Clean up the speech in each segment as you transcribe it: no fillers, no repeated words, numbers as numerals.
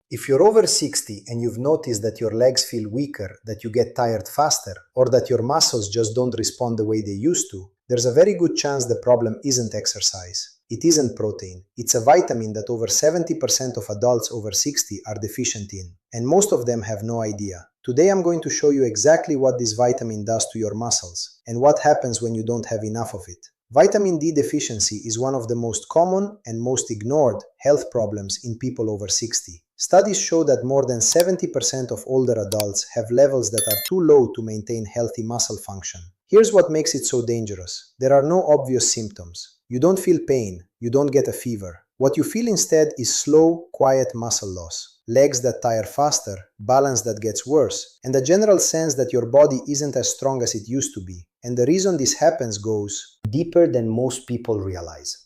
If you're over 60 and you've noticed that your legs feel weaker, that you get tired faster, or that your muscles just don't respond the way they used to, there's a very good chance the problem isn't exercise. It isn't protein. It's a vitamin that over 70% of adults over 60 are deficient in, and most of them have no idea. Today I'm going to show you exactly what this vitamin does to your muscles, and what happens when you don't have enough of it. Vitamin D deficiency is one of the most common and most ignored health problems in people over 60. Studies show that more than 70% of older adults have levels that are too low to maintain healthy muscle function. Here's what makes it so dangerous. There are no obvious symptoms. You don't feel pain, you don't get a fever. What you feel instead is slow, quiet muscle loss, legs that tire faster, balance that gets worse, and a general sense that your body isn't as strong as it used to be. And the reason this happens goes deeper than most people realize.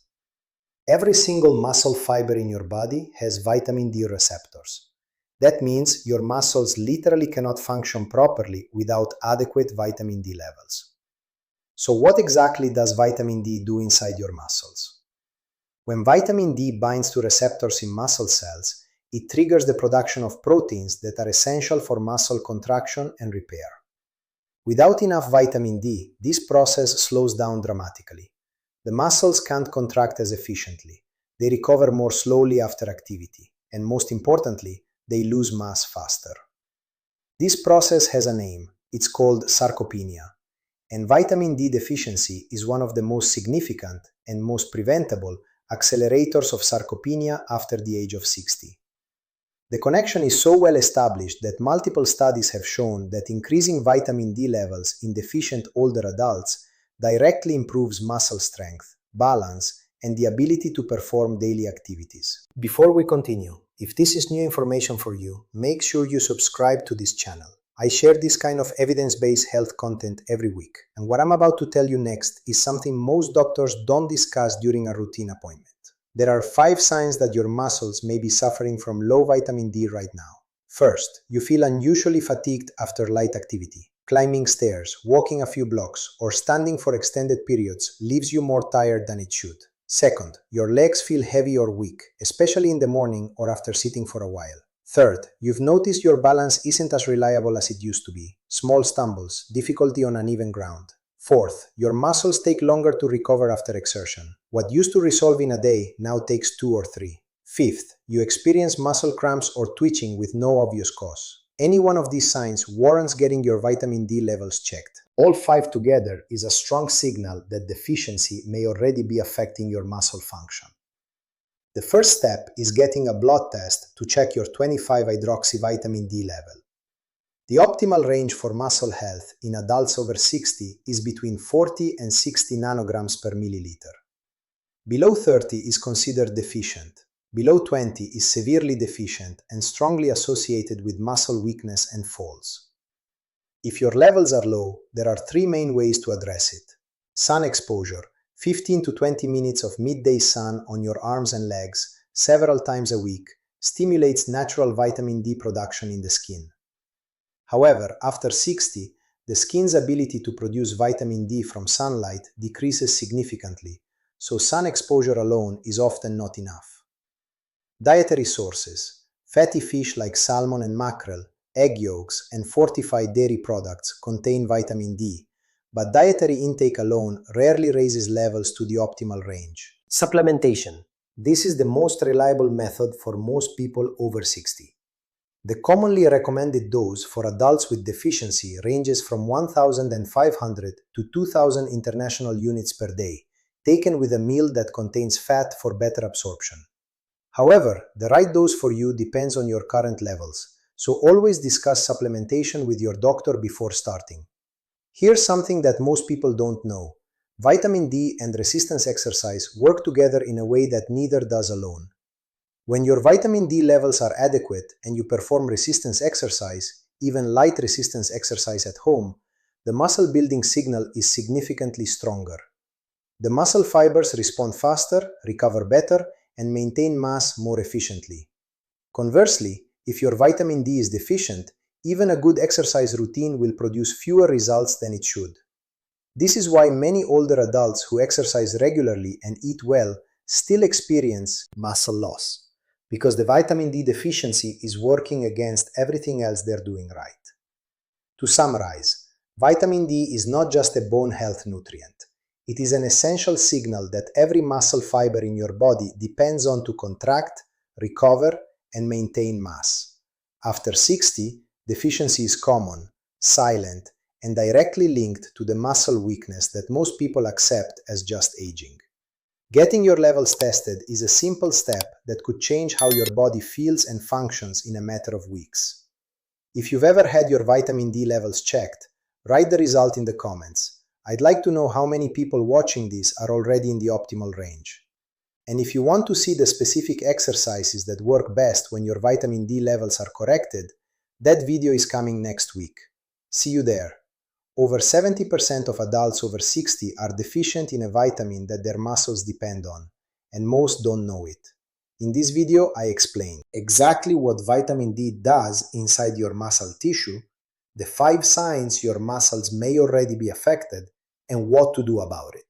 Every single muscle fiber in your body has vitamin D receptors. That means your muscles literally cannot function properly without adequate vitamin D levels. So what exactly does vitamin D do inside your muscles? When vitamin D binds to receptors in muscle cells, it triggers the production of proteins that are essential for muscle contraction and repair. Without enough vitamin D, this process slows down dramatically. The muscles can't contract as efficiently, they recover more slowly after activity, and most importantly, they lose mass faster. This process has a name. It's called sarcopenia. And vitamin D deficiency is one of the most significant and most preventable accelerators of sarcopenia after the age of 60. The connection is so well established that multiple studies have shown that increasing vitamin D levels in deficient older adults directly improves muscle strength, balance, and the ability to perform daily activities. Before we continue, if this is new information for you, make sure you subscribe to this channel. I share this kind of evidence-based health content every week, and what I'm about to tell you next is something most doctors don't discuss during a routine appointment. There are 5 signs that your muscles may be suffering from low vitamin D right now. First, you feel unusually fatigued after light activity. Climbing stairs, walking a few blocks, or standing for extended periods leaves you more tired than it should. Second, your legs feel heavy or weak, especially in the morning or after sitting for a while. Third, you've noticed your balance isn't as reliable as it used to be. Small stumbles, difficulty on uneven ground. Fourth, your muscles take longer to recover after exertion. What used to resolve in a day now takes 2 or 3. Fifth, you experience muscle cramps or twitching with no obvious cause. Any one of these signs warrants getting your vitamin D levels checked. All 5 together is a strong signal that deficiency may already be affecting your muscle function. The first step is getting a blood test to check your 25-hydroxyvitamin D level. The optimal range for muscle health in adults over 60 is between 40 and 60 nanograms per milliliter. Below 30 is considered deficient. Below 20 is severely deficient and strongly associated with muscle weakness and falls. If your levels are low, there are 3 main ways to address it. Sun exposure, 15 to 20 minutes of midday sun on your arms and legs several times a week, stimulates natural vitamin D production in the skin. However, after 60, the skin's ability to produce vitamin D from sunlight decreases significantly, so sun exposure alone is often not enough. Dietary sources: fatty fish like salmon and mackerel, egg yolks, and fortified dairy products contain vitamin D, but dietary intake alone rarely raises levels to the optimal range. Supplementation. This is the most reliable method for most people over 60. The commonly recommended dose for adults with deficiency ranges from 1,500 to 2,000 international units per day, taken with a meal that contains fat for better absorption. However, the right dose for you depends on your current levels, so always discuss supplementation with your doctor before starting. Here's something that most people don't know. Vitamin D and resistance exercise work together in a way that neither does alone. When your vitamin D levels are adequate and you perform resistance exercise, even light resistance exercise at home, the muscle building signal is significantly stronger. The muscle fibers respond faster, recover better, and maintain mass more efficiently. Conversely, if your vitamin D is deficient, even a good exercise routine will produce fewer results than it should. This is why many older adults who exercise regularly and eat well still experience muscle loss. because the vitamin D deficiency is working against everything else they're doing right. To summarize, vitamin D is not just a bone health nutrient. It is an essential signal that every muscle fiber in your body depends on to contract, recover, and maintain mass. After 60, deficiency is common, silent, and directly linked to the muscle weakness that most people accept as just aging. Getting your levels tested is a simple step that could change how your body feels and functions in a matter of weeks. If you've ever had your vitamin D levels checked, write the result in the comments. I'd like to know how many people watching this are already in the optimal range. And if you want to see the specific exercises that work best when your vitamin D levels are corrected, that video is coming next week. See you there. Over 70% of adults over 60 are deficient in a vitamin that their muscles depend on, and most don't know it. In this video, I explain exactly what vitamin D does inside your muscle tissue, the 5 signs your muscles may already be affected, and what to do about it.